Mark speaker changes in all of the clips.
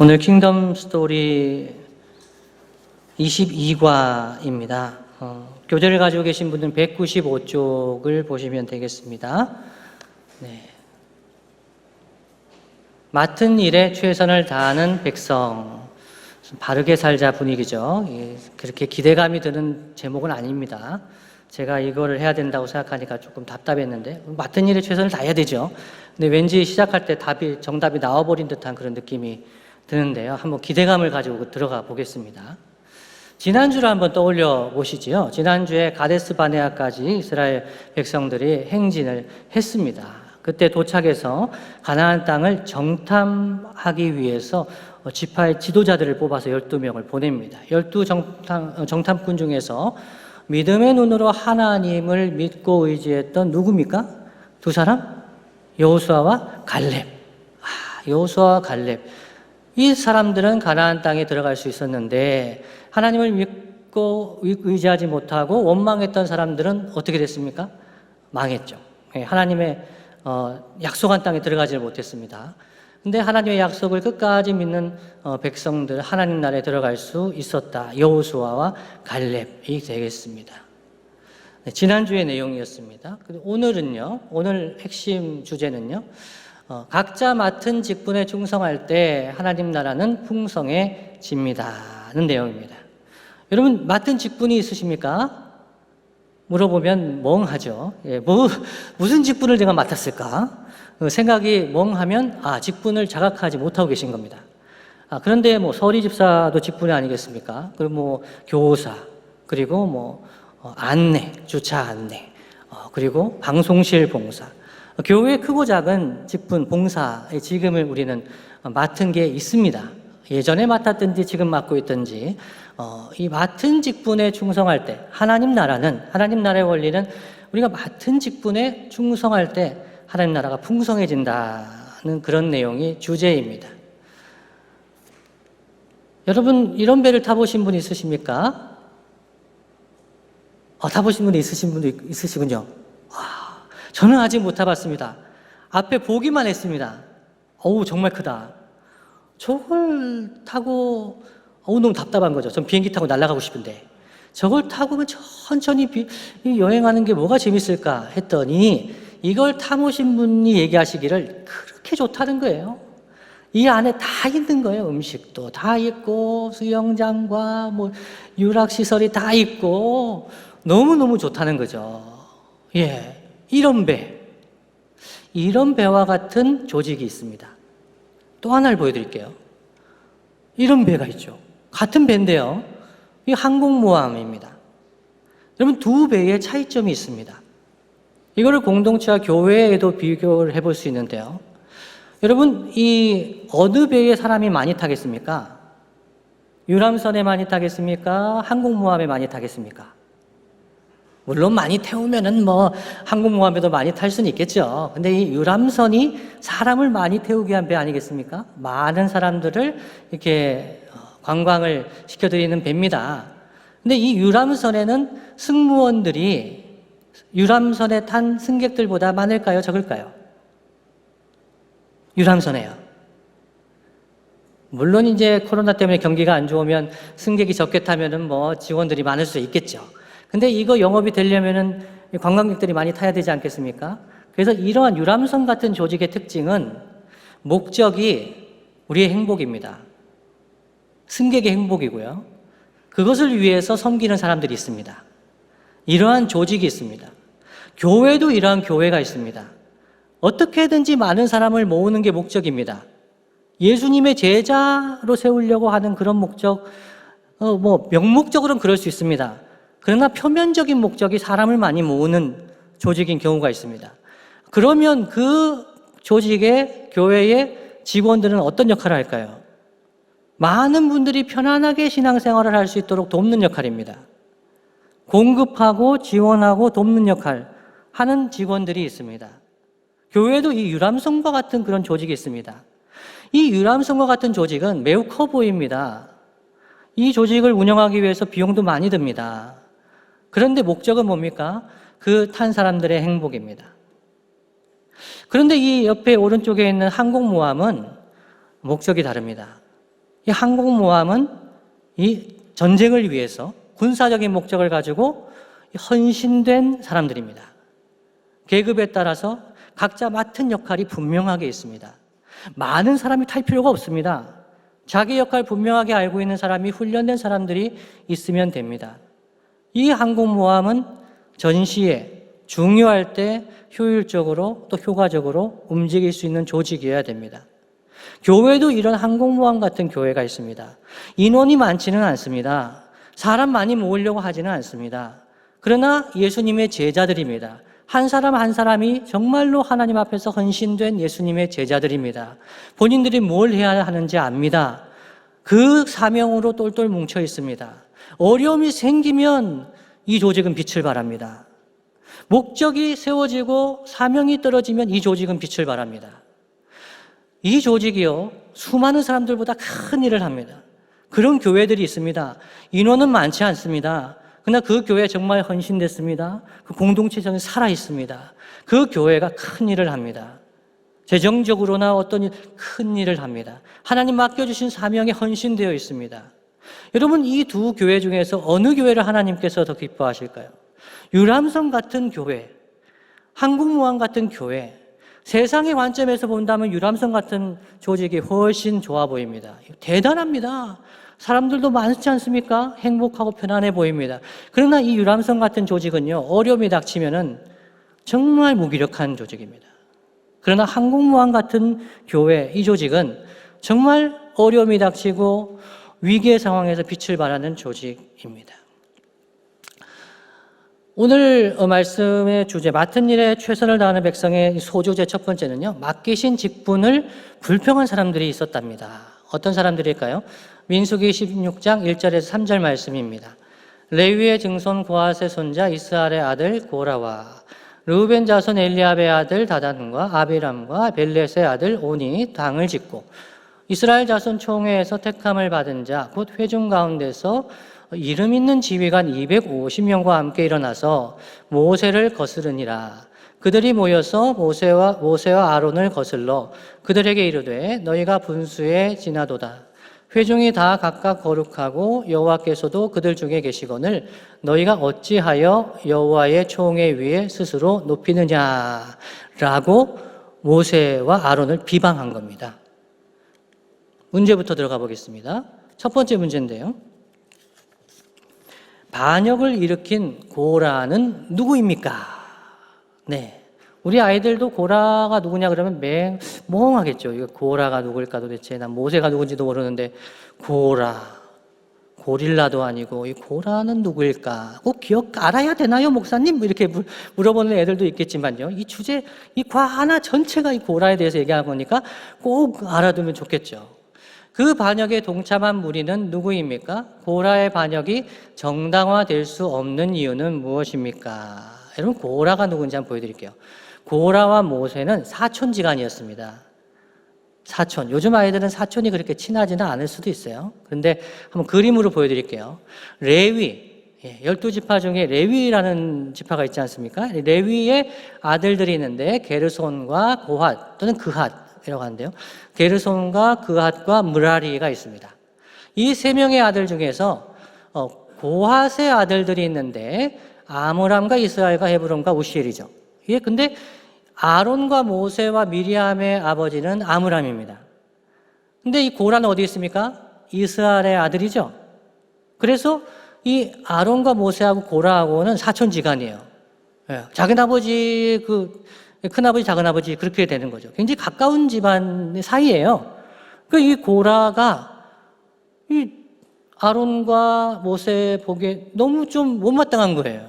Speaker 1: 오늘 킹덤 스토리 22과입니다. 교재를 가지고 계신 분들은 195쪽을 보시면 되겠습니다. 네. 맡은 일에 최선을 다하는 백성. 바르게 살자 분위기죠. 그렇게 기대감이 드는 제목은 아닙니다. 제가 이거를 해야 된다고 생각하니까 조금 답답했는데, 맡은 일에 최선을 다해야 되죠. 근데 왠지 시작할 때 정답이 나와버린 듯한 그런 느낌이 드는데요. 한번 기대감을 가지고 들어가 보겠습니다. 지난주를 한번 떠올려 보시지요. 지난주에 가데스 바네아까지 이스라엘 백성들이 행진을 했습니다. 그때 도착해서 가나안 땅을 정탐하기 위해서 지파의 지도자들을 뽑아서 12명을 보냅니다. 12 정탐꾼 중에서 믿음의 눈으로 하나님을 믿고 의지했던 누굽니까? 두 사람? 여호수아와 갈렙. 여호수아와 갈렙. 이 사람들은 가나안 땅에 들어갈 수 있었는데 하나님을 믿고 의지하지 못하고 원망했던 사람들은 어떻게 됐습니까? 망했죠. 하나님의 약속한 땅에 들어가지 못했습니다. 근데 하나님의 약속을 끝까지 믿는 백성들, 하나님 나라에 들어갈 수 있었다. 여호수아와 갈렙이 되겠습니다. 네, 지난주의 내용이었습니다. 오늘은요, 오늘 핵심 주제는요, 각자 맡은 직분에 충성할 때 하나님 나라는 풍성해집니다는 내용입니다. 여러분, 맡은 직분이 있으십니까? 물어보면 멍하죠. 무슨 직분을 내가 맡았을까? 생각이 멍하면 직분을 자각하지 못하고 계신 겁니다. 그런데 서리 집사도 직분이 아니겠습니까? 그리고 교사, 그리고 안내, 주차 안내, 그리고 방송실 봉사. 교회 크고 작은 직분, 봉사의 직임을 우리는 맡은 게 있습니다. 예전에 맡았든지 지금 맡고 있든지 이 맡은 직분에 충성할 때 하나님 나라의 원리는 우리가 맡은 직분에 충성할 때 하나님 나라가 풍성해진다는 그런 내용이 주제입니다. 여러분, 이런 배를 타보신 분 있으십니까? 타보신 분이 있으신 분도 있으시군요. 저는 아직 못 타봤습니다. 앞에 보기만 했습니다. 정말 크다. 저걸 타고 너무 답답한 거죠. 전 비행기 타고 날아가고 싶은데 저걸 타고 천천히 여행하는 게 뭐가 재밌을까 했더니 이걸 타보신 분이 얘기하시기를 그렇게 좋다는 거예요. 이 안에 다 있는 거예요. 음식도 다 있고 수영장과 유락시설이 다 있고 너무너무 좋다는 거죠. 이런 배와 같은 조직이 있습니다. 또 하나를 보여드릴게요. 이런 배가 있죠. 같은 배인데요. 이 항공모함입니다. 여러분, 두 배의 차이점이 있습니다. 이거를 공동체와 교회에도 비교를 해볼 수 있는데요. 여러분, 이 어느 배에 사람이 많이 타겠습니까? 유람선에 많이 타겠습니까? 항공모함에 많이 타겠습니까? 물론 많이 태우면은 항공모함에도 많이 탈 수는 있겠죠. 근데 이 유람선이 사람을 많이 태우기 위한 배 아니겠습니까? 많은 사람들을 이렇게 관광을 시켜드리는 배입니다. 근데 이 유람선에는 승무원들이 유람선에 탄 승객들보다 많을까요? 적을까요? 유람선에요. 물론 이제 코로나 때문에 경기가 안 좋으면 승객이 적게 타면은 직원들이 많을 수 있겠죠. 근데 이거 영업이 되려면은 관광객들이 많이 타야 되지 않겠습니까? 그래서 이러한 유람선 같은 조직의 특징은 목적이 우리의 행복입니다. 승객의 행복이고요. 그것을 위해서 섬기는 사람들이 있습니다. 이러한 조직이 있습니다. 교회도 이러한 교회가 있습니다. 어떻게든지 많은 사람을 모으는 게 목적입니다. 예수님의 제자로 세우려고 하는 그런 목적, 명목적으로는 그럴 수 있습니다. 그러나 표면적인 목적이 사람을 많이 모으는 조직인 경우가 있습니다. 그러면 그 조직의 교회의 직원들은 어떤 역할을 할까요? 많은 분들이 편안하게 신앙생활을 할 수 있도록 돕는 역할입니다. 공급하고 지원하고 돕는 역할 하는 직원들이 있습니다. 교회도 이 유람선과 같은 그런 조직이 있습니다. 이 유람선과 같은 조직은 매우 커 보입니다. 이 조직을 운영하기 위해서 비용도 많이 듭니다. 그런데 목적은 뭡니까? 그 탄 사람들의 행복입니다. 그런데 이 옆에 오른쪽에 있는 항공모함은 목적이 다릅니다. 이 항공모함은 이 전쟁을 위해서 군사적인 목적을 가지고 헌신된 사람들입니다. 계급에 따라서 각자 맡은 역할이 분명하게 있습니다. 많은 사람이 탈 필요가 없습니다. 자기 역할 분명하게 알고 있는 사람이 훈련된 사람들이 있으면 됩니다. 이 항공모함은 전시에 중요할 때 효율적으로 또 효과적으로 움직일 수 있는 조직이어야 됩니다. 교회도 이런 항공모함 같은 교회가 있습니다. 인원이 많지는 않습니다. 사람 많이 모으려고 하지는 않습니다. 그러나 예수님의 제자들입니다. 한 사람 한 사람이 정말로 하나님 앞에서 헌신된 예수님의 제자들입니다. 본인들이 뭘 해야 하는지 압니다. 그 사명으로 똘똘 뭉쳐 있습니다. 어려움이 생기면 이 조직은 빛을 발합니다. 목적이 세워지고 사명이 떨어지면 이 조직은 빛을 발합니다. 이 조직이요, 수많은 사람들보다 큰 일을 합니다. 그런 교회들이 있습니다. 인원은 많지 않습니다. 그러나 그 교회 정말 헌신됐습니다. 그 공동체성이 살아있습니다. 그 교회가 큰 일을 합니다. 재정적으로나 어떤 큰 일을 합니다. 하나님 맡겨주신 사명에 헌신되어 있습니다. 여러분, 이 두 교회 중에서 어느 교회를 하나님께서 더 기뻐하실까요? 유람선 같은 교회, 항공모함 같은 교회, 세상의 관점에서 본다면 유람선 같은 조직이 훨씬 좋아 보입니다. 대단합니다. 사람들도 많지 않습니까? 행복하고 편안해 보입니다. 그러나 이 유람선 같은 조직은요, 어려움이 닥치면은 정말 무기력한 조직입니다. 그러나 항공모함 같은 교회, 이 조직은 정말 어려움이 닥치고 위기의 상황에서 빛을 발하는 조직입니다. 오늘 말씀의 주제, 맡은 일에 최선을 다하는 백성의 소주제 첫 번째는요, 맡기신 직분을 불평한 사람들이 있었답니다. 어떤 사람들일까요? 민수기 16장 1절에서 3절 말씀입니다. 레위의 증손 고핫의 손자 이스할의 아들 고라와 르우벤 자손 엘리압의 아들 다단과 아비람과 벨렛의 아들 온이 당을 짓고 이스라엘 자손 총회에서 택함을 받은 자 곧 회중 가운데서 이름 있는 지휘관 250명과 함께 일어나서 모세를 거스르니라. 그들이 모여서 모세와 아론을 거슬러 그들에게 이르되 너희가 분수에 지나도다. 회중이 다 각각 거룩하고 여호와께서도 그들 중에 계시거늘 너희가 어찌하여 여호와의 총회 위에 스스로 높이느냐라고 모세와 아론을 비방한 겁니다. 문제부터 들어가 보겠습니다. 첫 번째 문제인데요. 반역을 일으킨 고라는 누구입니까? 네. 우리 아이들도 고라가 누구냐 그러면 멍하겠죠. 이거 고라가 누굴까 도대체. 난 모세가 누군지도 모르는데 고라, 고릴라도 아니고 이 고라는 누구일까? 꼭 알아야 되나요, 목사님? 이렇게 물어보는 애들도 있겠지만요. 이 주제, 이 과 하나 전체가 이 고라에 대해서 얘기하는 거니까 꼭 알아두면 좋겠죠. 그 반역에 동참한 무리는 누구입니까? 고라의 반역이 정당화될 수 없는 이유는 무엇입니까? 여러분, 고라가 누군지 한번 보여드릴게요. 고라와 모세는 사촌지간이었습니다. 사촌. 요즘 아이들은 사촌이 그렇게 친하지는 않을 수도 있어요. 그런데 한번 그림으로 보여드릴게요. 레위, 12지파 중에 레위라는 지파가 있지 않습니까? 레위의 아들들이 있는데 게르손과 고핫 또는 그핫이라고 하는데요. 게르손과 그핫과 므라리가 있습니다. 이 세 명의 아들 중에서 고핫의 아들들이 있는데 아므람과 이스라엘과 헤브론과 우시엘이죠. 예, 근데 아론과 모세와 미리암의 아버지는 아므람입니다. 근데 이 고라는 어디 있습니까? 이스라엘의 아들이죠. 그래서 이 아론과 모세하고 고라하고는 사촌지간이에요. 예, 작은아버지, 큰아버지, 작은아버지 그렇게 되는 거죠. 굉장히 가까운 집안 사이예요. 이 고라가 이 아론과 모세 보기에 너무 좀 못마땅한 거예요.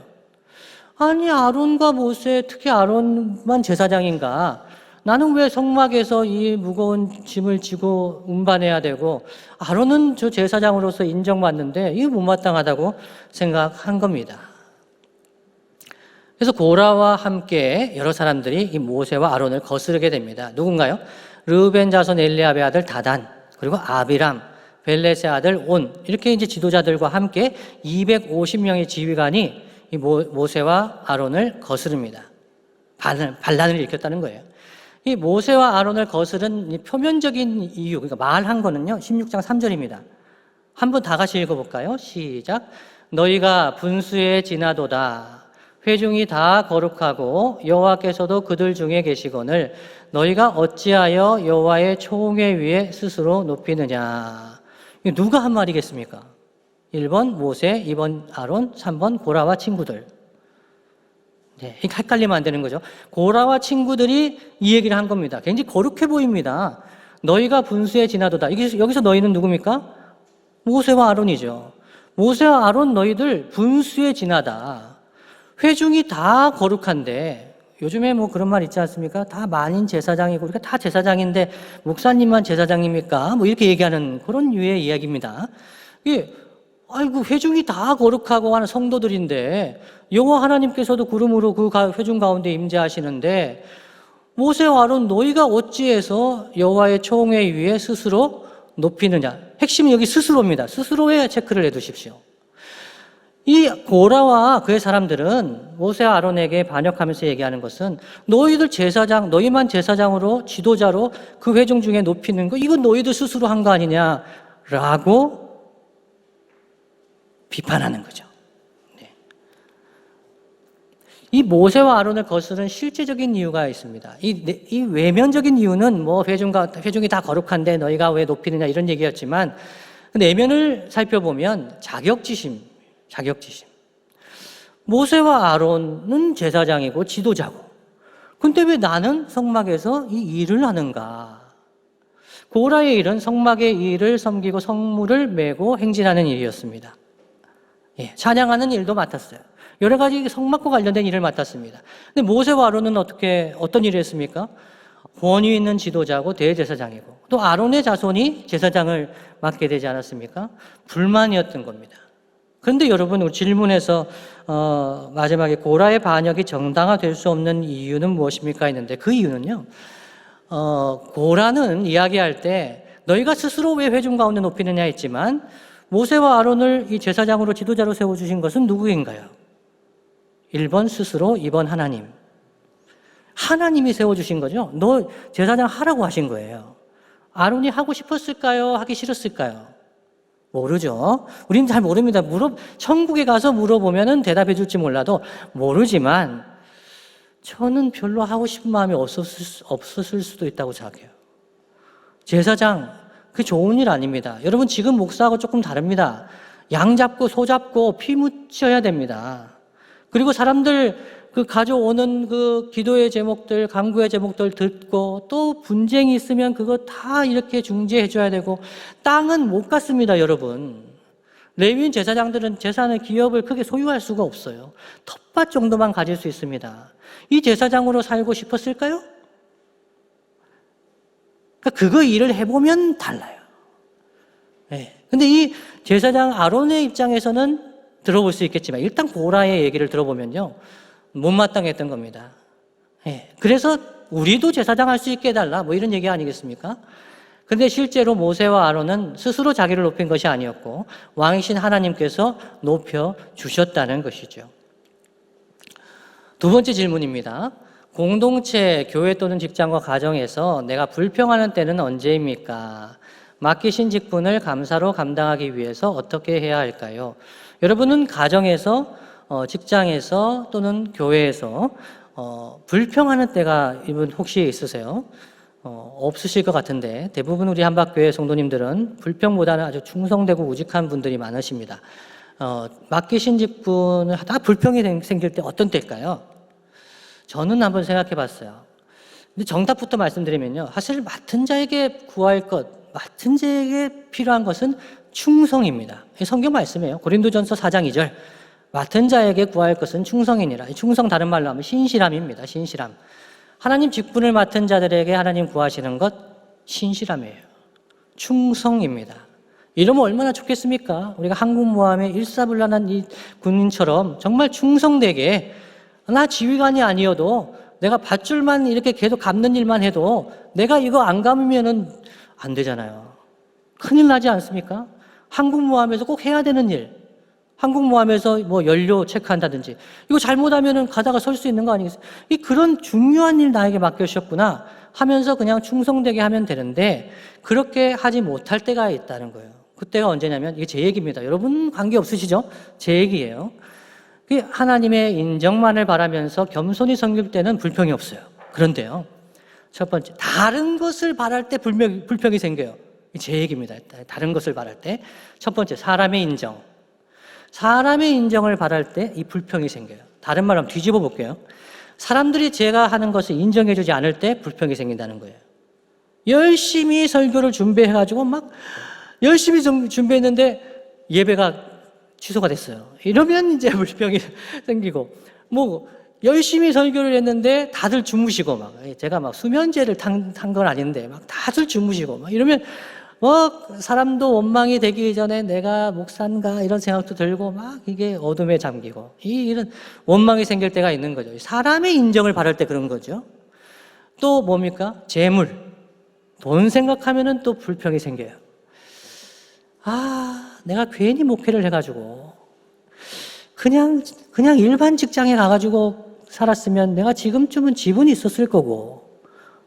Speaker 1: 아니, 아론과 모세, 특히 아론만 제사장인가? 나는 왜 성막에서 이 무거운 짐을 지고 운반해야 되고, 아론은 저 제사장으로서 인정받는데 이게 못마땅하다고 생각한 겁니다. 그래서 고라와 함께 여러 사람들이 이 모세와 아론을 거스르게 됩니다. 누군가요? 르우벤 자손 엘리압의 아들 다단, 그리고 아비람, 벨렛의 아들 온, 이렇게 이제 지도자들과 함께 250명의 지휘관이 이 모세와 아론을 거스릅니다. 반란을 일으켰다는 거예요. 이 모세와 아론을 거스른 이 표면적인 이유, 그러니까 말한 거는요, 16장 3절입니다. 한번 다 같이 읽어볼까요? 시작. 너희가 분수에 지나도다. 회중이 다 거룩하고 여호와께서도 그들 중에 계시거늘 너희가 어찌하여 여호와의 총회 위에 스스로 높이느냐. 이거 누가 한 말이겠습니까? 1번 모세, 2번 아론, 3번 고라와 친구들. 네, 헷갈리면 안 되는 거죠. 고라와 친구들이 이 얘기를 한 겁니다. 굉장히 거룩해 보입니다. 너희가 분수에 지나도다. 여기서 너희는 누굽니까? 모세와 아론이죠. 모세와 아론 너희들 분수에 지나다. 회중이 다 거룩한데, 요즘에 뭐 그런 말 있지 않습니까? 다 만인 제사장이고, 우리가 다 제사장인데, 목사님만 제사장입니까? 뭐 이렇게 얘기하는 그런 유의 이야기입니다. 이게, 아이고, 회중이 다 거룩하고 하는 성도들인데, 여호와 하나님께서도 구름으로 그 회중 가운데 임재하시는데, 모세와 아론 너희가 어찌해서 여호와의 총회 위에 스스로 높이느냐. 핵심은 여기 스스로입니다. 스스로에 체크를 해두십시오. 이 고라와 그의 사람들은 모세와 아론에게 반역하면서 얘기하는 것은 너희들 제사장, 너희만 제사장으로 지도자로 그 회중 중에 높이는 거 이건 너희들 스스로 한 거 아니냐라고 비판하는 거죠. 네. 이 모세와 아론을 거스른 실제적인 이유가 있습니다. 이 외면적인 이유는 뭐 회중이 다 거룩한데 너희가 왜 높이느냐 이런 얘기였지만 내면을 살펴보면 자격지심. 모세와 아론은 제사장이고 지도자고. 근데 왜 나는 성막에서 이 일을 하는가? 고라의 일은 성막의 일을 섬기고 성물을 메고 행진하는 일이었습니다. 예, 찬양하는 일도 맡았어요. 여러 가지 성막과 관련된 일을 맡았습니다. 근데 모세와 아론은 어떤 일을 했습니까? 권위 있는 지도자고 대제사장이고 또 아론의 자손이 제사장을 맡게 되지 않았습니까? 불만이었던 겁니다. 그런데 여러분, 우리 질문에서 마지막에 고라의 반역이 정당화될 수 없는 이유는 무엇입니까? 했는데 그 이유는요, 고라는 이야기할 때 너희가 스스로 왜 회중 가운데 높이느냐 했지만 모세와 아론을 이 제사장으로 지도자로 세워주신 것은 누구인가요? 1번 스스로, 2번 하나님. 하나님이 세워주신 거죠. 너 제사장 하라고 하신 거예요. 아론이 하고 싶었을까요? 하기 싫었을까요? 모르죠. 우리는 잘 모릅니다. 천국에 가서 물어보면 대답해 줄지 몰라도 모르지만 저는 별로 하고 싶은 마음이 없었을 수도 있다고 생각해요. 제사장, 그게 좋은 일 아닙니다. 여러분, 지금 목사하고 조금 다릅니다. 양 잡고 소 잡고 피 묻혀야 됩니다. 그리고 사람들 가져오는 기도의 제목들, 간구의 제목들 듣고 또 분쟁이 있으면 그거 다 이렇게 중재해 줘야 되고 땅은 못 갖습니다, 여러분. 레위인 제사장들은 재산을 기업을 크게 소유할 수가 없어요. 텃밭 정도만 가질 수 있습니다. 이 제사장으로 살고 싶었을까요? 그거 일을 해보면 달라요. 네. 근데 이 제사장 아론의 입장에서는 들어볼 수 있겠지만 일단 고라의 얘기를 들어보면요. 못마땅했던 겁니다. 예. 그래서 우리도 제사장 할 수 있게 해달라 뭐 이런 얘기 아니겠습니까? 그런데 실제로 모세와 아론은 스스로 자기를 높인 것이 아니었고 왕이신 하나님께서 높여주셨다는 것이죠. 두 번째 질문입니다. 공동체, 교회 또는 직장과 가정에서 내가 불평하는 때는 언제입니까? 맡기신 직분을 감사로 감당하기 위해서 어떻게 해야 할까요? 여러분은 가정에서 직장에서 또는 교회에서 불평하는 때가 이분 혹시 있으세요? 없으실 것 같은데 대부분 우리 한박교회 성도님들은 불평보다는 아주 충성되고 우직한 분들이 많으십니다. 맡기신 직분을 하다가 불평이 생길 때 어떤 때일까요? 저는 한번 생각해 봤어요. 근데 정답부터 말씀드리면요. 사실 맡은 자에게 구할 것, 맡은 자에게 필요한 것은 충성입니다. 성경 말씀이에요. 고린도전서 4장 2절. 맡은 자에게 구할 것은 충성이니라. 충성 다른 말로 하면 신실함입니다. 신실함. 하나님 직분을 맡은 자들에게 하나님 구하시는 것 신실함이에요. 충성입니다. 이러면 얼마나 좋겠습니까? 우리가 한국모함의 일사불란한 이 군인처럼 정말 충성되게 나 지휘관이 아니어도 내가 밧줄만 이렇게 계속 감는 일만 해도 내가 이거 안 감으면은 안 되잖아요. 큰일 나지 않습니까? 한국모함에서 꼭 해야 되는 일. 한국모함에서 뭐 연료 체크한다든지 이거 잘못하면은 가다가 설 수 있는 거 아니겠어요? 그런 중요한 일 나에게 맡겨주셨구나 하면서 그냥 충성되게 하면 되는데 그렇게 하지 못할 때가 있다는 거예요. 그때가 언제냐면 이게 제 얘기입니다. 여러분 관계 없으시죠? 제 얘기예요. 하나님의 인정만을 바라면서 겸손히 섬길 때는 불평이 없어요. 그런데요, 첫 번째, 다른 것을 바랄 때 불평이 생겨요. 제 얘기입니다. 다른 것을 바랄 때. 첫 번째, 사람의 인정. 사람의 인정을 바랄 때 이 불평이 생겨요. 다른 말로 한번 뒤집어 볼게요. 사람들이 제가 하는 것을 인정해주지 않을 때 불평이 생긴다는 거예요. 열심히 설교를 준비해가지고 막 열심히 준비했는데 예배가 취소가 됐어요. 이러면 이제 불평이 생기고, 뭐 열심히 설교를 했는데 다들 주무시고, 막 제가 막 수면제를 탄 건 아닌데 막 다들 주무시고 막 이러면 사람도 원망이 되기 전에 내가 목사인가 이런 생각도 들고 막 이게 어둠에 잠기고 이런 원망이 생길 때가 있는 거죠. 사람의 인정을 바랄 때 그런 거죠. 또 뭡니까? 재물, 돈 생각하면은 또 불평이 생겨요. 내가 괜히 목회를 해가지고 그냥 일반 직장에 가가지고 살았으면 내가 지금쯤은 지분이 있었을 거고.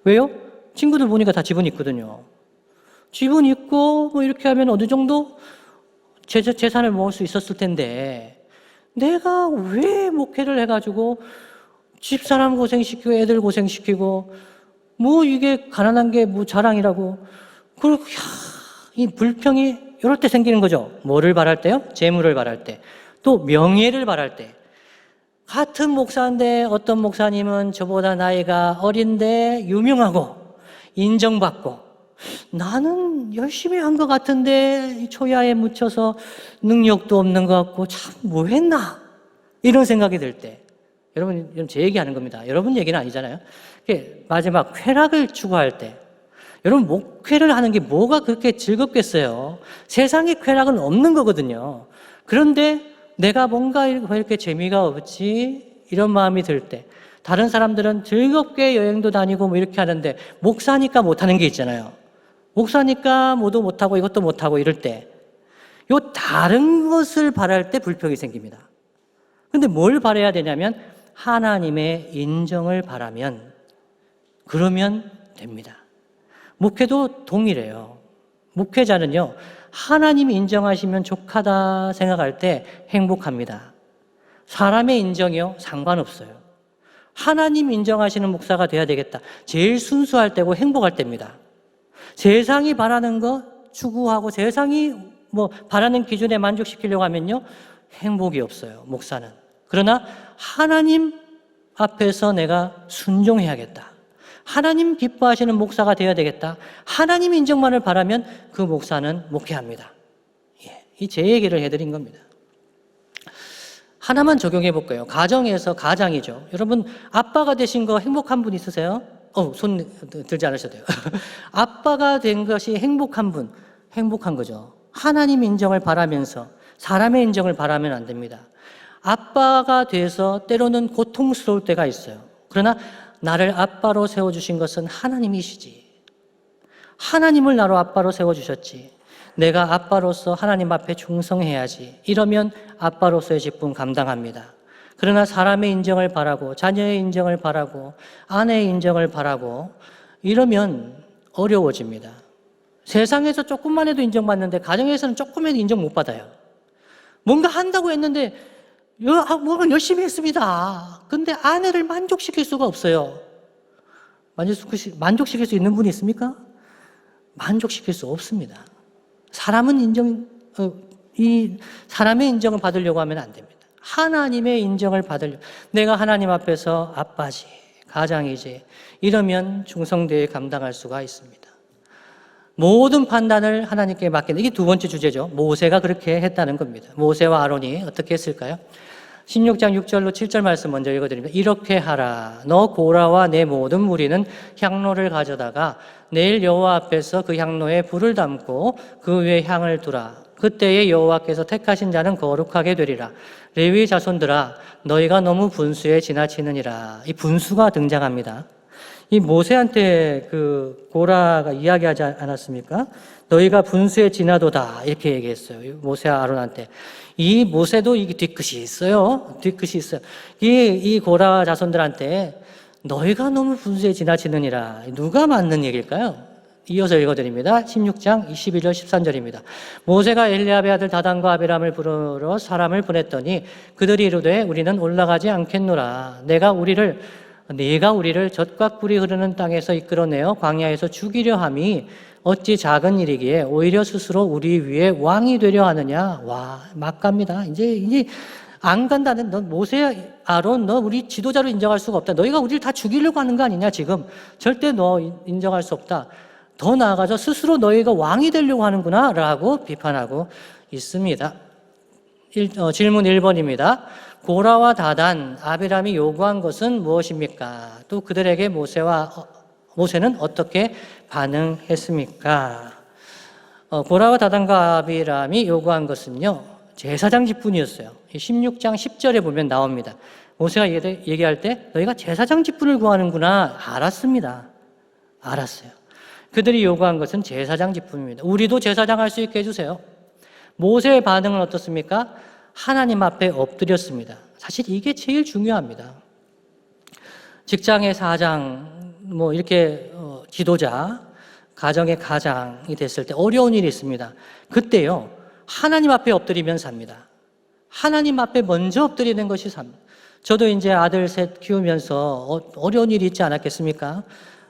Speaker 1: 왜요? 친구들 보니까 다 지분이 있거든요. 지분 있고 뭐 이렇게 하면 어느 정도 재산을 모을 수 있었을 텐데 내가 왜 목회를 해가지고 집사람 고생시키고 애들 고생시키고 뭐 이게 가난한 게 뭐 자랑이라고. 그리고 이 불평이 이럴 때 생기는 거죠. 뭐를 바랄 때요? 재물을 바랄 때. 또 명예를 바랄 때. 같은 목사인데 어떤 목사님은 저보다 나이가 어린데 유명하고 인정받고 나는 열심히 한 것 같은데 초야에 묻혀서 능력도 없는 것 같고 참 뭐 했나? 이런 생각이 들 때. 여러분 제 얘기하는 겁니다. 여러분 얘기는 아니잖아요. 마지막 쾌락을 추구할 때. 여러분 목회를 하는 게 뭐가 그렇게 즐겁겠어요? 세상에 쾌락은 없는 거거든요. 그런데 내가 뭔가 왜 이렇게 재미가 없지? 이런 마음이 들 때. 다른 사람들은 즐겁게 여행도 다니고 뭐 이렇게 하는데 목사니까 못하는 게 있잖아요. 목사니까 뭐도 못하고 이것도 못하고 이럴 때 요 다른 것을 바랄 때 불평이 생깁니다. 근데 뭘 바라야 되냐면 하나님의 인정을 바라면 그러면 됩니다. 목회도 동일해요. 목회자는요, 하나님이 인정하시면 족하다 생각할 때 행복합니다. 사람의 인정이요, 상관없어요. 하나님 인정하시는 목사가 돼야 되겠다. 제일 순수할 때고 행복할 때입니다. 세상이 바라는 거 추구하고 세상이 뭐 바라는 기준에 만족시키려고 하면요, 행복이 없어요, 목사는. 그러나 하나님 앞에서 내가 순종해야겠다. 하나님 기뻐하시는 목사가 되어야 되겠다. 하나님 인정만을 바라면 그 목사는 목회합니다. 이 제 얘기를 해드린 겁니다. 하나만 적용해 볼까요? 가정에서 가장이죠. 여러분 아빠가 되신 거 행복한 분 있으세요? 손 들지 않으셔도 돼요. 아빠가 된 것이 행복한 분, 행복한 거죠. 하나님 인정을 바라면서 사람의 인정을 바라면 안 됩니다. 아빠가 돼서 때로는 고통스러울 때가 있어요. 그러나 나를 아빠로 세워주신 것은 하나님이시지. 하나님을 나로 아빠로 세워주셨지. 내가 아빠로서 하나님 앞에 충성해야지. 이러면 아빠로서의 직분 감당합니다. 그러나 사람의 인정을 바라고 자녀의 인정을 바라고 아내의 인정을 바라고 이러면 어려워집니다. 세상에서 조금만 해도 인정받는데 가정에서는 조금 해도 인정 못 받아요. 뭔가 한다고 했는데 뭔가 열심히 했습니다. 근데 아내를 만족시킬 수가 없어요. 만족시킬 수 있는 분이 있습니까? 만족시킬 수 없습니다. 사람은 사람의 인정을 받으려고 하면 안 됩니다. 하나님의 인정을 받으려고. 내가 하나님 앞에서 아빠지, 가장이지. 이러면 충성되게 감당할 수가 있습니다. 모든 판단을 하나님께 맡기는, 이게 두 번째 주제죠. 모세가 그렇게 했다는 겁니다. 모세와 아론이 어떻게 했을까요? 16장 6절로 7절 말씀 먼저 읽어드립니다. 이렇게 하라. 너 고라와 내 모든 무리는 향로를 가져다가 내일 여호와 앞에서 그 향로에 불을 담고 그 위에 향을 두라. 그때에 여호와께서 택하신 자는 거룩하게 되리라. 레위 자손들아, 너희가 너무 분수에 지나치느니라. 이 분수가 등장합니다. 이 모세한테 그 고라가 이야기하지 않았습니까? 너희가 분수에 지나도다 이렇게 얘기했어요. 모세와 아론한테. 이 모세도 이게 뒤끝이 있어요. 뒤끝이 있어요. 이 고라 자손들한테 너희가 너무 분수에 지나치느니라. 누가 맞는 얘기일까요? 이어서 읽어드립니다. 16장 21절 13절입니다. 모세가 엘리압의 아들 다단과 아비람을 부르러 사람을 보냈더니 그들이 이르되 우리는 올라가지 않겠노라. 네가 우리를 젖과 꿀이 흐르는 땅에서 이끌어내어 광야에서 죽이려 함이 어찌 작은 일이기에 오히려 스스로 우리 위에 왕이 되려 하느냐. 와, 막 갑니다. 이제 안 간다는, 너 모세, 아론, 너 우리 지도자로 인정할 수가 없다. 너희가 우리를 다 죽이려고 하는 거 아니냐 지금. 절대 너 인정할 수 없다. 더 나아가서 스스로 너희가 왕이 되려고 하는구나 라고 비판하고 있습니다. 질문 1번입니다. 고라와 다단, 아비람이 요구한 것은 무엇입니까? 또 그들에게 모세는 어떻게 반응했습니까? 고라와 다단과 아비람이 요구한 것은요, 제사장 직분이었어요. 16장 10절에 보면 나옵니다. 모세가 얘기할 때 너희가 제사장 직분을 구하는구나. 알았습니다. 알았어요. 그들이 요구한 것은 제사장 직분입니다. 우리도 제사장 할 수 있게 해주세요. 모세의 반응은 어떻습니까? 하나님 앞에 엎드렸습니다. 사실 이게 제일 중요합니다. 직장의 사장, 이렇게 지도자, 가정의 가장이 됐을 때 어려운 일이 있습니다. 그때요, 하나님 앞에 엎드리면 삽니다. 하나님 앞에 먼저 엎드리는 것이 삽니다. 저도 이제 아들 셋 키우면서 어려운 일이 있지 않았겠습니까?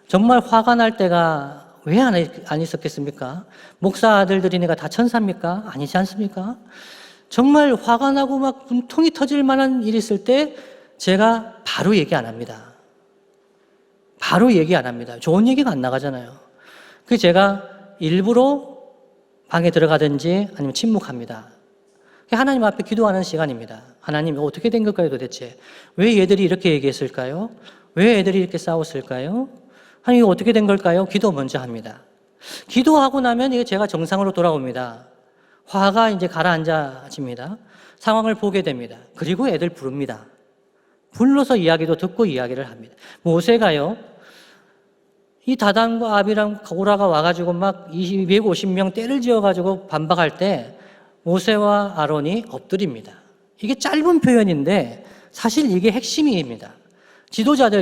Speaker 1: 정말 화가 날 때가 왜 안 있었겠습니까? 목사 아들들이니까 다 천사입니까? 아니지 않습니까? 정말 화가 나고 막 분통이 터질 만한 일이 있을 때 제가 바로 얘기 안 합니다. 바로 얘기 안 합니다. 좋은 얘기가 안 나가잖아요. 그래서 제가 일부러 방에 들어가든지 아니면 침묵합니다. 하나님 앞에 기도하는 시간입니다. 하나님 어떻게 된 걸까요 도대체? 왜 얘들이 이렇게 얘기했을까요? 왜 애들이 이렇게 싸웠을까요? 하나님 어떻게 된 걸까요? 기도 먼저 합니다. 기도하고 나면 이게 제가 정상으로 돌아옵니다. 화가 이제 가라앉아집니다. 상황을 보게 됩니다. 그리고 애들 부릅니다. 불러서 이야기도 듣고 이야기를 합니다. 모세가요, 이 다단과 아비람 고라가 와가지고 막 250명 떼를 지어가지고 반박할 때 모세와 아론이 엎드립니다. 이게 짧은 표현인데 사실 이게 핵심입니다.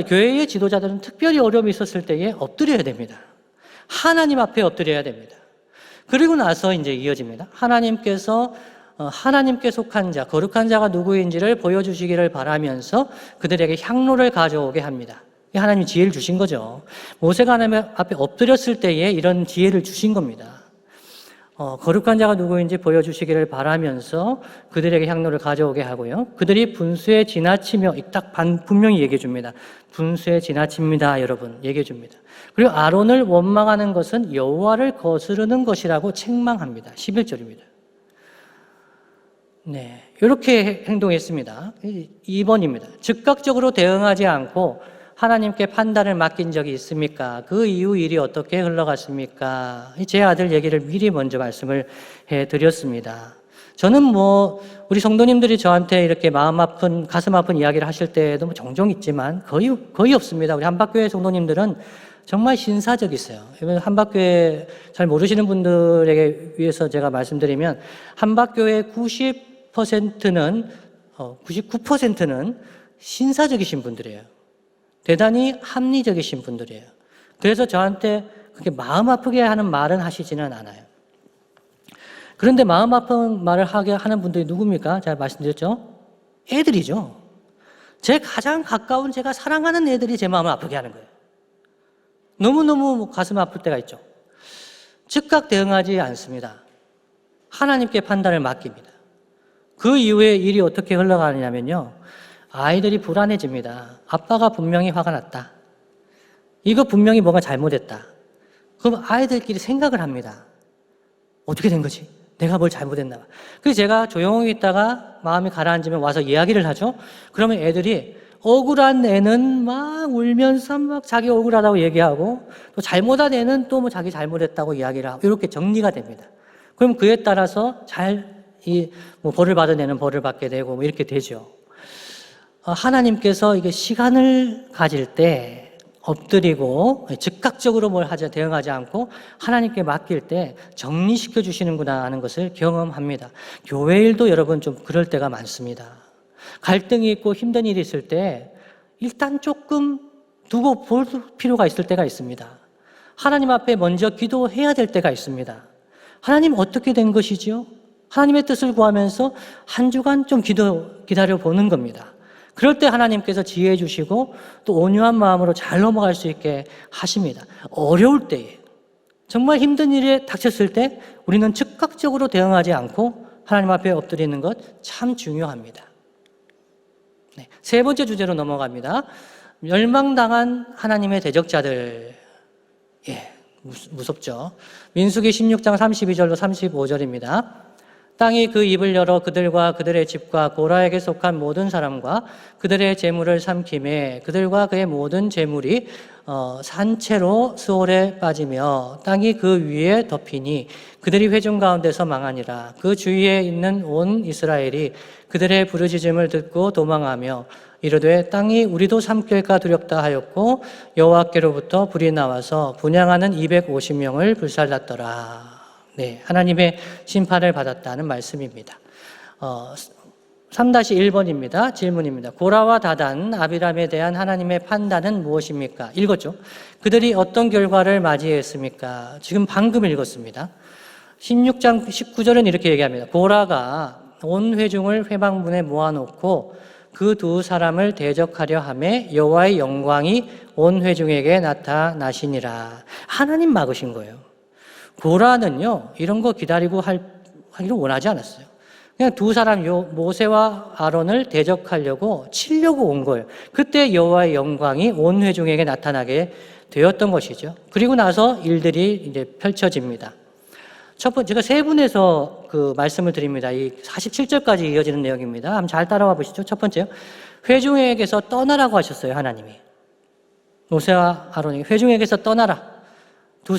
Speaker 1: 교회의 지도자들은 특별히 어려움이 있었을 때에 엎드려야 됩니다. 하나님 앞에 엎드려야 됩니다. 그리고 나서 이제 이어집니다. 하나님께서 하나님께 속한 자, 거룩한 자가 누구인지를 보여주시기를 바라면서 그들에게 향로를 가져오게 합니다. 하나님이 지혜를 주신 거죠. 모세가 하나님 앞에 엎드렸을 때에 이런 지혜를 주신 겁니다. 거룩한 자가 누구인지 보여주시기를 바라면서 그들에게 향로를 가져오게 하고요. 그들이 분수에 지나치며 딱 분명히 얘기해 줍니다. 분수에 지나칩니다, 여러분. 얘기해 줍니다. 그리고 아론을 원망하는 것은 여호와를 거스르는 것이라고 책망합니다. 11절입니다. 네, 이렇게 행동했습니다. 2번입니다. 즉각적으로 대응하지 않고 하나님께 판단을 맡긴 적이 있습니까? 그 이후 일이 어떻게 흘러갔습니까? 제 아들 얘기를 미리 먼저 말씀을 해드렸습니다. 저는 우리 성도님들이 저한테 이렇게 마음 아픈, 가슴 아픈 이야기를 하실 때도 종종 있지만 거의 없습니다. 우리 한박교회 성도님들은 정말 신사적이세요. 한박교회 잘 모르시는 분들에게 위해서 제가 말씀드리면 한박교회 99%는 신사적이신 분들이에요. 대단히 합리적이신 분들이에요. 그래서 저한테 그렇게 마음 아프게 하는 말은 하시지는 않아요. 그런데 마음 아픈 말을 하게 하는 분들이 누굽니까? 제가 말씀드렸죠? 애들이죠. 제 가장 가까운 제가 사랑하는 애들이 제 마음을 아프게 하는 거예요. 너무너무 가슴 아플 때가 있죠. 즉각 대응하지 않습니다. 하나님께 판단을 맡깁니다. 그 이후에 일이 어떻게 흘러가느냐면요, 아이들이 불안해집니다. 아빠가 분명히 화가 났다. 이거 분명히 뭔가 잘못했다. 그럼 아이들끼리 생각을 합니다. 어떻게 된 거지? 내가 뭘 잘못했나 봐. 그래서 제가 조용히 있다가 마음이 가라앉으면 와서 이야기를 하죠. 그러면 애들이 억울한 애는 막 울면서 막 자기 억울하다고 얘기하고, 또 잘못한 애는 또 자기 잘못했다고 이야기를 하고, 이렇게 정리가 됩니다. 그럼 그에 따라서 벌을 받은 애는 벌을 받게 되고 이렇게 되죠. 하나님께서 이게 시간을 가질 때 엎드리고 즉각적으로 대응하지 않고 하나님께 맡길 때 정리시켜 주시는구나 하는 것을 경험합니다. 교회 일도 여러분 좀 그럴 때가 많습니다. 갈등이 있고 힘든 일이 있을 때 일단 조금 두고 볼 필요가 있을 때가 있습니다. 하나님 앞에 먼저 기도해야 될 때가 있습니다. 하나님 어떻게 된 것이지요? 하나님의 뜻을 구하면서 한 주간 좀 기다려 보는 겁니다. 그럴 때 하나님께서 지혜해 주시고 또 온유한 마음으로 잘 넘어갈 수 있게 하십니다. 어려울 때에, 정말 힘든 일에 닥쳤을 때 우리는 즉각적으로 대응하지 않고 하나님 앞에 엎드리는 것 참 중요합니다. 네, 세 번째 주제로 넘어갑니다. 멸망당한 하나님의 대적자들. 무섭죠. 민수기 16장 32절로 35절입니다. 땅이 그 입을 열어 그들과 그들의 집과 고라에게 속한 모든 사람과 그들의 재물을 삼키매 그들과 그의 모든 재물이 산채로 수월에 빠지며 땅이 그 위에 덮이니 그들이 회중 가운데서 망하니라. 그 주위에 있는 온 이스라엘이 그들의 부르짖음을 듣고 도망하며 이르되 땅이 우리도 삼킬까 두렵다 하였고 여호와께로부터 불이 나와서 분향하는 250명을 불살랐더라. 네, 하나님의 심판을 받았다는 말씀입니다. 3-1번입니다. 질문입니다. 고라와 다단, 아비람에 대한 하나님의 판단은 무엇입니까? 읽었죠? 그들이 어떤 결과를 맞이했습니까? 지금 방금 읽었습니다. 16장 19절은 이렇게 얘기합니다. 고라가 온 회중을 회막문에 모아놓고 그 두 사람을 대적하려 하매 여호와의 영광이 온 회중에게 나타나시니라. 하나님 막으신 거예요. 고라는요, 이런 거 기다리고 하기를 원하지 않았어요. 그냥 두 사람, 모세와 아론을 대적하려고 치려고 온 거예요. 그때 여호와의 영광이 온 회중에게 나타나게 되었던 것이죠. 그리고 나서 일들이 이제 펼쳐집니다. 첫 번째, 제가 세 분에서 그 말씀을 드립니다. 이 47절까지 이어지는 내용입니다. 한번 잘 따라와 보시죠. 첫 번째요. 회중에게서 떠나라고 하셨어요, 하나님이. 모세와 아론에게 회중에게서 떠나라. 두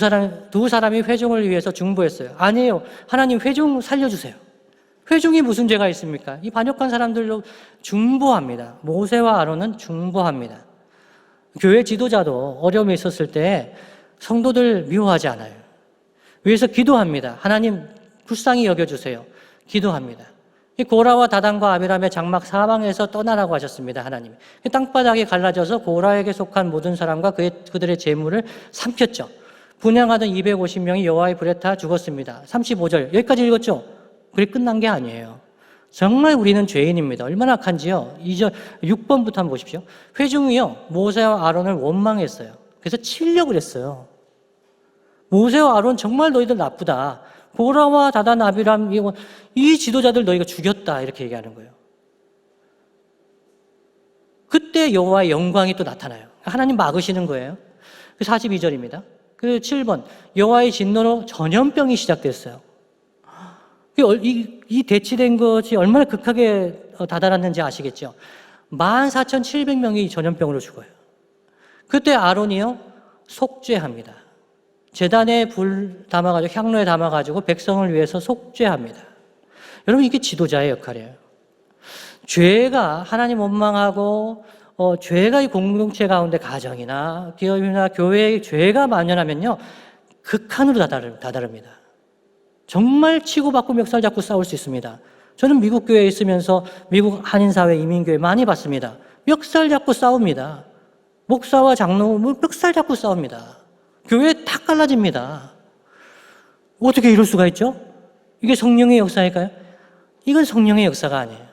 Speaker 1: 사람이 회중을 위해서 중보했어요. 아니에요. 하나님 회중 살려주세요. 회중이 무슨 죄가 있습니까? 이 반역한 사람들로 중보합니다. 모세와 아론은 중보합니다. 교회 지도자도 어려움이 있었을 때 성도들 미워하지 않아요. 위해서 기도합니다. 하나님 불쌍히 여겨주세요. 기도합니다. 이 고라와 다단과 아비람의 장막 사방에서 떠나라고 하셨습니다. 하나님. 땅바닥이 갈라져서 고라에게 속한 모든 사람과 그들의 재물을 삼켰죠. 분향하던 250명이 여호와의 불에 타 죽었습니다. 35절 여기까지 읽었죠? 그게 끝난 게 아니에요. 정말 우리는 죄인입니다. 얼마나 악한지요. 6번부터 한번 보십시오. 회중이요, 모세와 아론을 원망했어요. 그래서 치려고 했어요. 모세와 아론 정말 너희들 나쁘다. 고라와 다단, 아비람, 이 지도자들 너희가 죽였다. 이렇게 얘기하는 거예요. 그때 여호와의 영광이 또 나타나요. 하나님 막으시는 거예요. 42절입니다. 그 7번, 여호와의 진노로 전염병이 시작됐어요. 이 대치된 것이 얼마나 극하게 다다랐는지 아시겠죠? 14,700명이 전염병으로 죽어요. 그때 아론이요, 속죄합니다. 제단에 불 담아가지고, 향로에 담아가지고 백성을 위해서 속죄합니다. 여러분, 이게 지도자의 역할이에요. 죄가 하나님 원망하고, 죄가 이 공동체 가운데 가정이나 기업이나 교회의 죄가 만연하면요, 극한으로 다다릅니다. 정말 치고받고 멱살 잡고 싸울 수 있습니다. 저는 미국 교회에 있으면서 미국 한인사회 이민교회 많이 봤습니다. 멱살 잡고 싸웁니다. 목사와 장로 멱살 잡고 싸웁니다. 교회 탁 갈라집니다. 어떻게 이럴 수가 있죠? 이게 성령의 역사일까요? 이건 성령의 역사가 아니에요.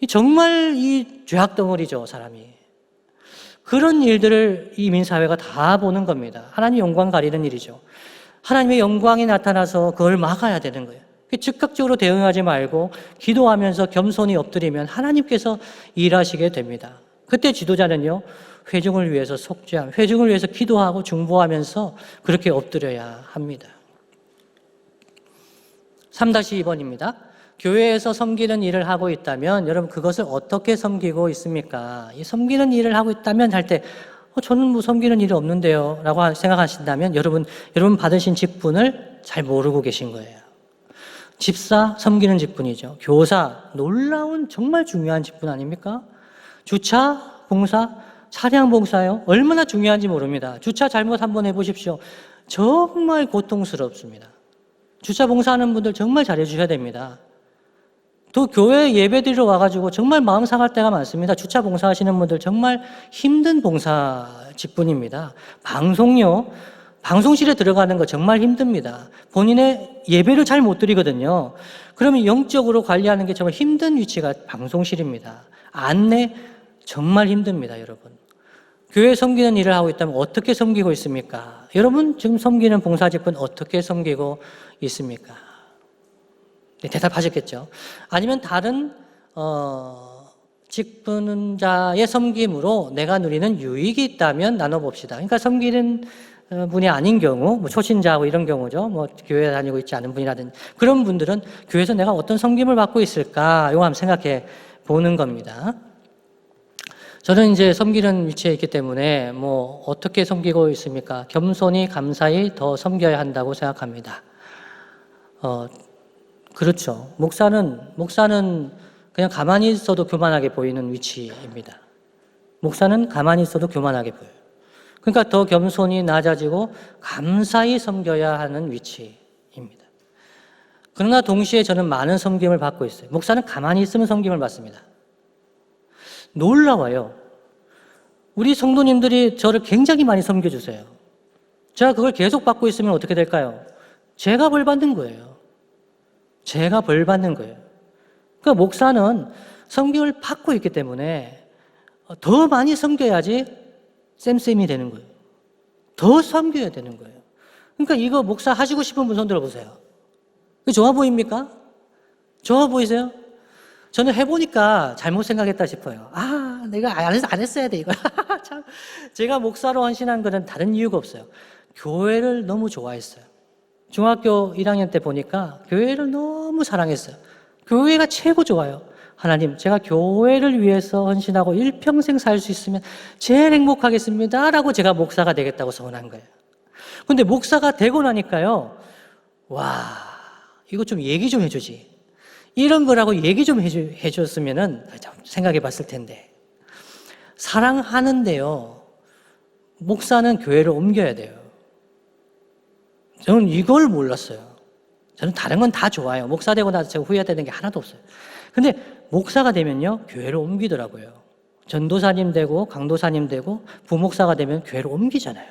Speaker 1: 정말 이 죄악 덩어리죠, 사람이. 그런 일들을 이 민사회가 다 보는 겁니다. 하나님 영광 가리는 일이죠. 하나님의 영광이 나타나서 그걸 막아야 되는 거예요. 즉각적으로 대응하지 말고 기도하면서 겸손히 엎드리면 하나님께서 일하시게 됩니다. 그때 지도자는요, 회중을 위해서 속죄하며 회중을 위해서 기도하고 중보하면서 그렇게 엎드려야 합니다. 3-2번입니다. 교회에서 섬기는 일을 하고 있다면 여러분 그것을 어떻게 섬기고 있습니까? 이 섬기는 일을 하고 있다면 할 때 저는 뭐 섬기는 일이 없는데요 라고 생각하신다면 여러분 받으신 직분을 잘 모르고 계신 거예요. 집사, 섬기는 직분이죠. 교사, 놀라운 정말 중요한 직분 아닙니까? 주차, 봉사, 차량 봉사요. 얼마나 중요한지 모릅니다. 주차 잘못 한번 해보십시오. 정말 고통스럽습니다. 주차 봉사하는 분들 정말 잘해주셔야 됩니다. 또 교회 예배 드리러 와가지고 정말 마음 상할 때가 많습니다. 주차 봉사하시는 분들 정말 힘든 봉사 직분입니다. 방송실에 들어가는 거 정말 힘듭니다. 본인의 예배를 잘 못 드리거든요. 그러면 영적으로 관리하는 게 정말 힘든 위치가 방송실입니다. 안내 정말 힘듭니다, 여러분. 교회 섬기는 일을 하고 있다면 어떻게 섬기고 있습니까? 여러분 지금 섬기는 봉사직분 어떻게 섬기고 있습니까? 네, 대답하셨겠죠. 아니면 다른 직분자의 섬김으로 내가 누리는 유익이 있다면 나눠봅시다. 그러니까 섬기는 분이 아닌 경우, 뭐 초신자하고 이런 경우죠. 뭐 교회 다니고 있지 않은 분이라든지 그런 분들은 교회에서 내가 어떤 섬김을 받고 있을까? 이거 한번 생각해 보는 겁니다. 저는 이제 섬기는 위치에 있기 때문에 뭐 어떻게 섬기고 있습니까? 겸손히 감사히 더 섬겨야 한다고 생각합니다. 그렇죠. 목사는 그냥 가만히 있어도 교만하게 보이는 위치입니다. 목사는 가만히 있어도 교만하게 보여요. 그러니까 더 겸손히 낮아지고 감사히 섬겨야 하는 위치입니다. 그러나 동시에 저는 많은 섬김을 받고 있어요. 목사는 가만히 있으면 섬김을 받습니다. 놀라워요. 우리 성도님들이 저를 굉장히 많이 섬겨주세요. 제가 그걸 계속 받고 있으면 어떻게 될까요? 제가 벌 받는 거예요. 제가 벌 받는 거예요. 그러니까 목사는 섬김을 받고 있기 때문에 더 많이 섬겨야지 쌤쌤이 되는 거예요. 더 섬겨야 되는 거예요. 그러니까 이거 목사 하시고 싶은 분 손 들어보세요. 좋아 보입니까? 좋아 보이세요? 저는 해보니까 잘못 생각했다 싶어요. 내가 안 했어야 돼, 이거. 참, 제가 목사로 헌신한 거는 다른 이유가 없어요. 교회를 너무 좋아했어요. 중학교 1학년 때 보니까 교회를 너무 사랑했어요. 교회가 최고 좋아요. 하나님, 제가 교회를 위해서 헌신하고 일평생 살 수 있으면 제일 행복하겠습니다. 라고 제가 목사가 되겠다고 소원한 거예요. 근데 목사가 되고 나니까요, 이거 좀 얘기 좀 해주지. 이런 거라고 얘기 좀 해줬으면은 생각해 봤을 텐데. 사랑하는데요, 목사는 교회를 옮겨야 돼요. 저는 이걸 몰랐어요. 저는 다른 건 다 좋아요. 목사 되고 나서 제가 후회되는 게 하나도 없어요. 근데 목사가 되면요, 교회를 옮기더라고요. 전도사님 되고 강도사님 되고 부목사가 되면 교회를 옮기잖아요.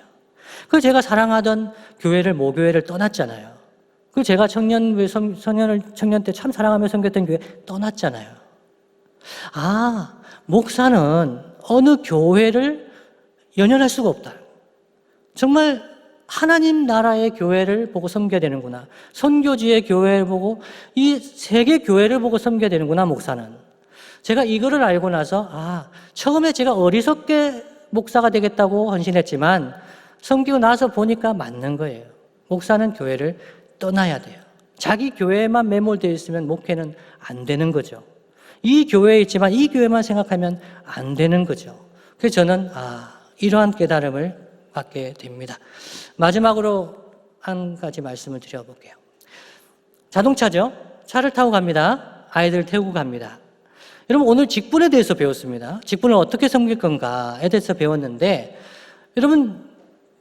Speaker 1: 그래서 제가 사랑하던 교회를 모교회를 떠났잖아요. 그리고 제가 청년 때 참 사랑하며 섬겼던 교회 떠났잖아요. 목사는 어느 교회를 연연할 수가 없다. 정말 하나님 나라의 교회를 보고 섬겨야 되는구나. 선교지의 교회를 보고 이 세계 교회를 보고 섬겨야 되는구나, 목사는. 제가 이거를 알고 나서 처음에 제가 어리석게 목사가 되겠다고 헌신했지만 섬기고 나서 보니까 맞는 거예요. 목사는 교회를 떠나야 돼요. 자기 교회에만 매몰되어 있으면 목회는 안 되는 거죠. 이 교회에 있지만 이 교회만 생각하면 안 되는 거죠. 그래서 저는 이러한 깨달음을 받게 됩니다. 마지막으로 한 가지 말씀을 드려볼게요. 자동차죠. 차를 타고 갑니다. 아이들을 태우고 갑니다. 여러분, 오늘 직분에 대해서 배웠습니다. 직분을 어떻게 섬길 건가에 대해서 배웠는데, 여러분,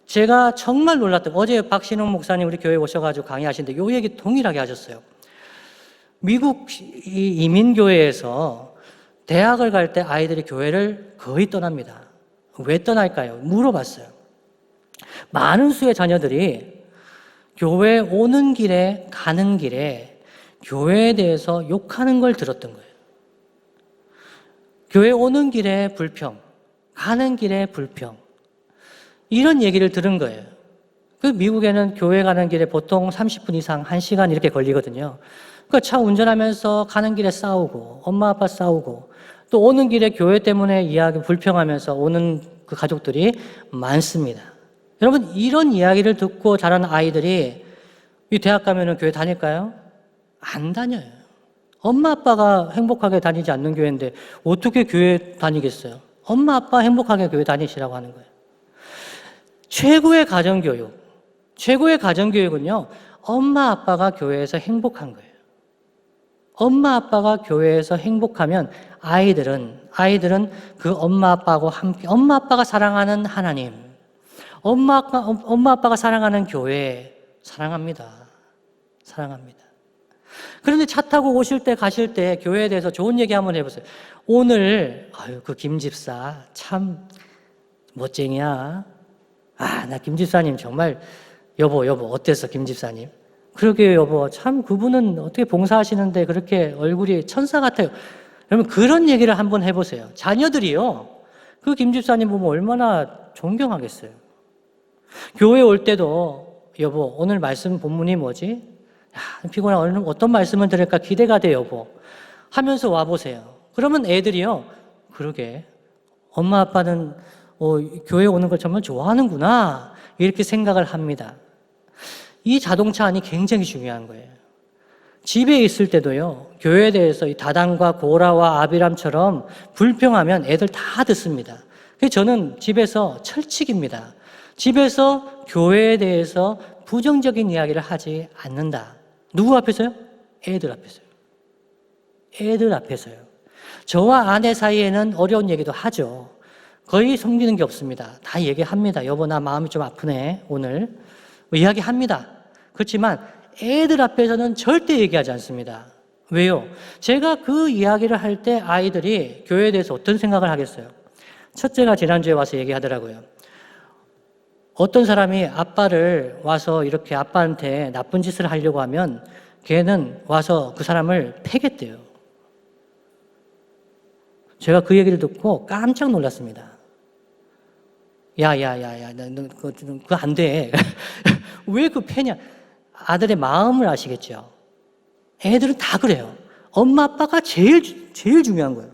Speaker 1: 제가 정말 놀랐던, 어제 박신홍 목사님 우리 교회에 오셔가지고 강의하시는데 요 얘기 동일하게 하셨어요. 미국 이민교회에서 대학을 갈 때 아이들이 교회를 거의 떠납니다. 왜 떠날까요? 물어봤어요. 많은 수의 자녀들이 교회 오는 길에 가는 길에 교회에 대해서 욕하는 걸 들었던 거예요. 교회 오는 길에 불평, 가는 길에 불평, 이런 얘기를 들은 거예요. 그 미국에는 교회 가는 길에 보통 30분 이상, 1시간 이렇게 걸리거든요. 그 차 운전하면서 가는 길에 싸우고, 엄마 아빠 싸우고, 또 오는 길에 교회 때문에 불평하면서 오는 그 가족들이 많습니다. 여러분, 이런 이야기를 듣고 자란 아이들이 이 대학 가면은 교회 다닐까요? 안 다녀요. 엄마 아빠가 행복하게 다니지 않는 교회인데 어떻게 교회 다니겠어요? 엄마 아빠 행복하게 교회 다니시라고 하는 거예요. 최고의 가정교육은요, 엄마 아빠가 교회에서 행복한 거예요. 엄마 아빠가 교회에서 행복하면 아이들은 그 엄마 아빠하고 함께, 엄마 아빠가 사랑하는 하나님, 엄마 아빠가 사랑하는 교회 사랑합니다. 그런데 차 타고 오실 때 가실 때 교회에 대해서 좋은 얘기 한번 해보세요. 오늘 그 김 집사 참 멋쟁이야. 나 김 집사님 정말 여보 어땠어 김 집사님? 그러게요 여보, 참 그분은 어떻게 봉사하시는데 그렇게 얼굴이 천사 같아요. 여러분 그런 얘기를 한번 해보세요. 자녀들이요 그 김 집사님 보면 얼마나 존경하겠어요. 교회 올 때도 여보 오늘 말씀 본문이 뭐지? 피곤해. 오늘 어떤 말씀을 들을까 기대가 돼 여보 하면서 와보세요. 그러면 애들이요 그러게 엄마 아빠는 교회 오는 걸 정말 좋아하는구나 이렇게 생각을 합니다. 이 자동차 안이 굉장히 중요한 거예요. 집에 있을 때도요 교회에 대해서 이 다단과 고라와 아비람처럼 불평하면 애들 다 듣습니다. 그래서 저는 집에서 철칙입니다. 집에서 교회에 대해서 부정적인 이야기를 하지 않는다. 누구 앞에서요? 애들 앞에서요. 애들 앞에서요. 저와 아내 사이에는 어려운 얘기도 하죠. 거의 숨기는 게 없습니다. 다 얘기합니다. 여보 나 마음이 좀 아프네 오늘 이야기합니다. 그렇지만 애들 앞에서는 절대 얘기하지 않습니다. 왜요? 제가 그 이야기를 할 때 아이들이 교회에 대해서 어떤 생각을 하겠어요? 첫째가 지난주에 와서 얘기하더라고요. 어떤 사람이 아빠를 와서 이렇게 아빠한테 나쁜 짓을 하려고 하면 걔는 와서 그 사람을 패겠대요. 제가 그 얘기를 듣고 깜짝 놀랐습니다. 너 그거 안 돼. 왜 그 패냐? 아들의 마음을 아시겠죠? 애들은 다 그래요. 엄마 아빠가 제일 중요한 거예요.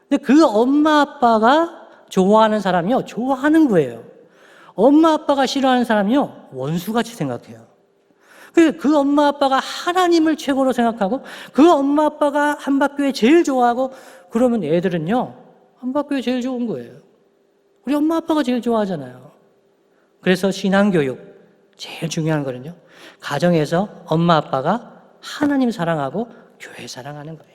Speaker 1: 근데 그 엄마 아빠가 좋아하는 사람이요 좋아하는 거예요. 엄마 아빠가 싫어하는 사람이요 원수같이 생각해요. 그 엄마 아빠가 하나님을 최고로 생각하고 그 엄마 아빠가 한박교회 제일 좋아하고 그러면 애들은요 한박교회 제일 좋은 거예요. 우리 엄마 아빠가 제일 좋아하잖아요. 그래서 신앙교육 제일 중요한 거는요 가정에서 엄마 아빠가 하나님 사랑하고 교회 사랑하는 거예요.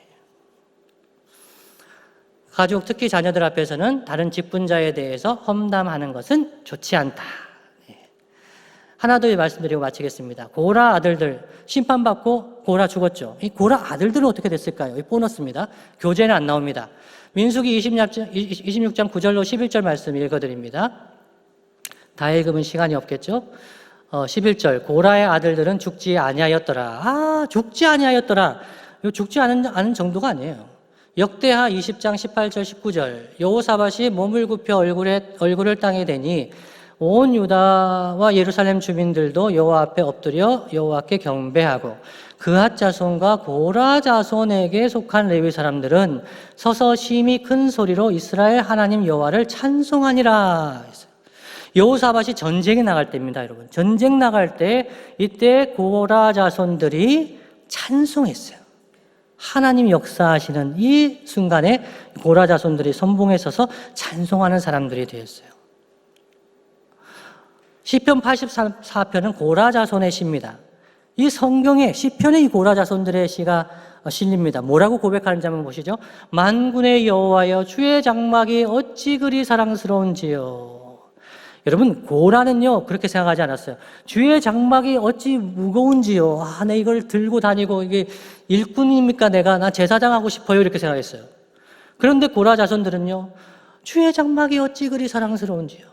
Speaker 1: 가족 특히 자녀들 앞에서는 다른 직분자에 대해서 험담하는 것은 좋지 않다. 하나 더 말씀드리고 마치겠습니다. 고라 아들들 심판받고 고라 죽었죠. 이 고라 아들들은 어떻게 됐을까요? 이 보너스입니다. 교재는 안 나옵니다. 민수기 26장 9절로 11절 말씀 읽어드립니다. 다 읽으면 시간이 없겠죠? 11절 고라의 아들들은 죽지 아니하였더라. 죽지 아니하였더라. 죽지 않은 정도가 아니에요. 역대하 20장 18절 19절 여호사밧이 몸을 굽혀 얼굴을 땅에 대니 온 유다와 예루살렘 주민들도 여호와 앞에 엎드려 여호와께 경배하고 그앗 자손과 고라 자손에게 속한 레위 사람들은 서서 심히 큰 소리로 이스라엘 하나님 여호와를 찬송하니라. 여호사밧이 전쟁에 나갈 때입니다, 여러분. 전쟁 나갈 때 이때 고라 자손들이 찬송했어요. 하나님 역사하시는 이 순간에 고라 자손들이 선봉에 서서 찬송하는 사람들이 되었어요. 시편 84편은 고라 자손의 시입니다. 이 성경에 시편의 이 고라 자손들의 시가 실립니다. 뭐라고 고백하는지 한번 보시죠. 만군의 여호와여 주의 장막이 어찌 그리 사랑스러운지요. 여러분 고라는요 그렇게 생각하지 않았어요. 주의 장막이 어찌 무거운지요. 내 이걸 들고 다니고 이게 일꾼입니까 내가? 나 제사장 하고 싶어요 이렇게 생각했어요. 그런데 고라 자손들은요 주의 장막이 어찌 그리 사랑스러운지요.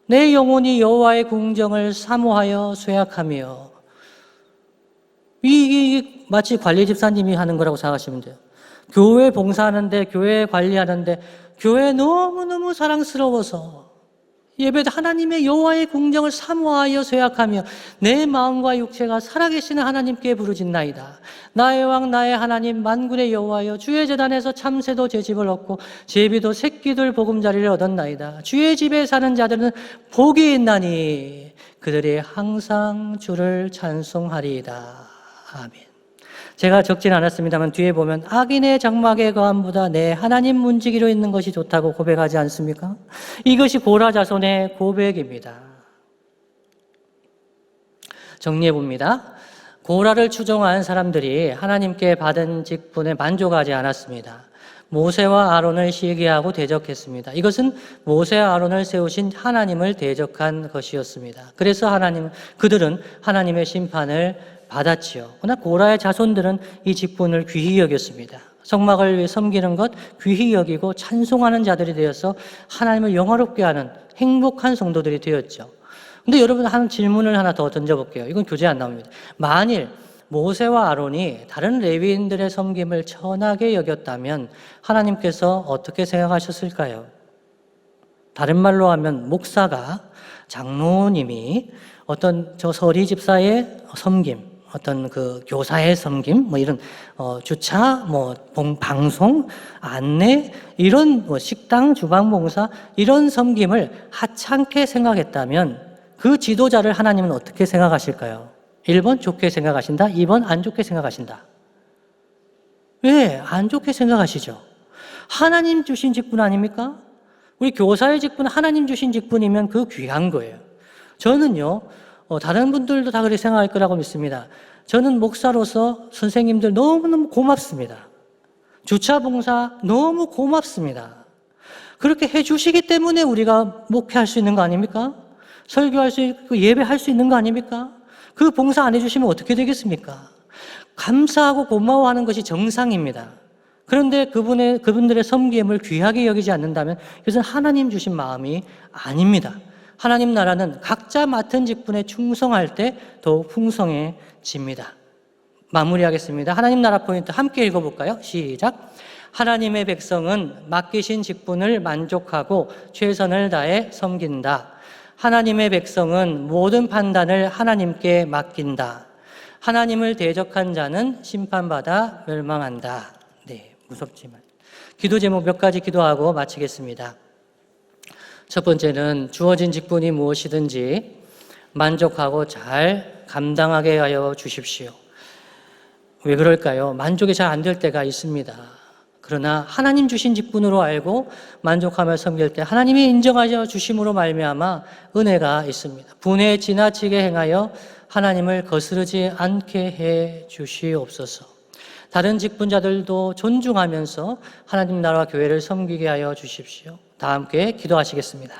Speaker 1: 내 영혼이 여호와의 궁정을 사모하여 쇠약하며 이게 마치 관리 집사님이 하는 거라고 생각하시면 돼요. 교회 봉사하는데 교회 관리하는데 교회 너무너무 사랑스러워서 예배 하나님의 여호와의 궁정을 사모하여 쇠약하며 내 마음과 육체가 살아계시는 하나님께 부르짖나이다. 나의 왕 나의 하나님 만군의 여호와여 주의 제단에서 참새도 제 집을 얻고 제비도 새끼들 보금자리를 얻었나이다. 주의 집에 사는 자들은 복이 있나니 그들이 항상 주를 찬송하리이다. 아멘. 제가 적진 않았습니다만 뒤에 보면 악인의 장막의 거함보다 내 하나님 문지기로 있는 것이 좋다고 고백하지 않습니까? 이것이 고라 자손의 고백입니다. 정리해 봅니다. 고라를 추종한 사람들이 하나님께 받은 직분에 만족하지 않았습니다. 모세와 아론을 시기하고 대적했습니다. 이것은 모세와 아론을 세우신 하나님을 대적한 것이었습니다. 그래서 그들은 하나님의 심판을 받았지요. 그러나 고라의 자손들은 이 직분을 귀히 여겼습니다. 성막을 위해 섬기는 것 귀히 여기고 찬송하는 자들이 되어서 하나님을 영화롭게 하는 행복한 성도들이 되었죠. 근데 여러분 한 질문을 하나 더 던져볼게요. 이건 교재 안 나옵니다. 만일 모세와 아론이 다른 레위인들의 섬김을 천하게 여겼다면 하나님께서 어떻게 생각하셨을까요? 다른 말로 하면 목사가, 장로님이 어떤 저 서리 집사의 섬김, 어떤 그 교사의 섬김, 뭐 이런 주차, 뭐 방송, 안내, 이런 뭐 식당, 주방봉사 이런 섬김을 하찮게 생각했다면 그 지도자를 하나님은 어떻게 생각하실까요? 1번 좋게 생각하신다, 2번 안 좋게 생각하신다. 왜 안 좋게 생각하시죠? 하나님 주신 직분 아닙니까? 우리 교사의 직분은 하나님 주신 직분이면 그 귀한 거예요. 저는요, 다른 분들도 다 그렇게 생각할 거라고 믿습니다. 저는 목사로서 선생님들 너무너무 고맙습니다. 주차봉사 너무 고맙습니다. 그렇게 해주시기 때문에 우리가 목회할 수 있는 거 아닙니까? 설교할 수 있고 예배할 수 있는 거 아닙니까? 그 봉사 안 해주시면 어떻게 되겠습니까? 감사하고 고마워하는 것이 정상입니다. 그런데 그분들의 섬김을 귀하게 여기지 않는다면 이것은 하나님 주신 마음이 아닙니다. 하나님 나라는 각자 맡은 직분에 충성할 때 더욱 풍성해집니다. 마무리하겠습니다. 하나님 나라 포인트 함께 읽어볼까요? 시작. 하나님의 백성은 맡기신 직분을 만족하고 최선을 다해 섬긴다. 하나님의 백성은 모든 판단을 하나님께 맡긴다. 하나님을 대적한 자는 심판받아 멸망한다. 네, 무섭지만. 기도 제목 몇 가지 기도하고 마치겠습니다. 첫 번째는 주어진 직분이 무엇이든지 만족하고 잘 감당하게 하여 주십시오. 왜 그럴까요? 만족이 잘 안 될 때가 있습니다. 그러나 하나님 주신 직분으로 알고 만족하며 섬길 때 하나님이 인정하여 주심으로 말미암아 은혜가 있습니다. 분에 지나치게 행하여 하나님을 거스르지 않게 해 주시옵소서. 다른 직분자들도 존중하면서 하나님 나라와 교회를 섬기게 하여 주십시오. 다 함께 기도하시겠습니다.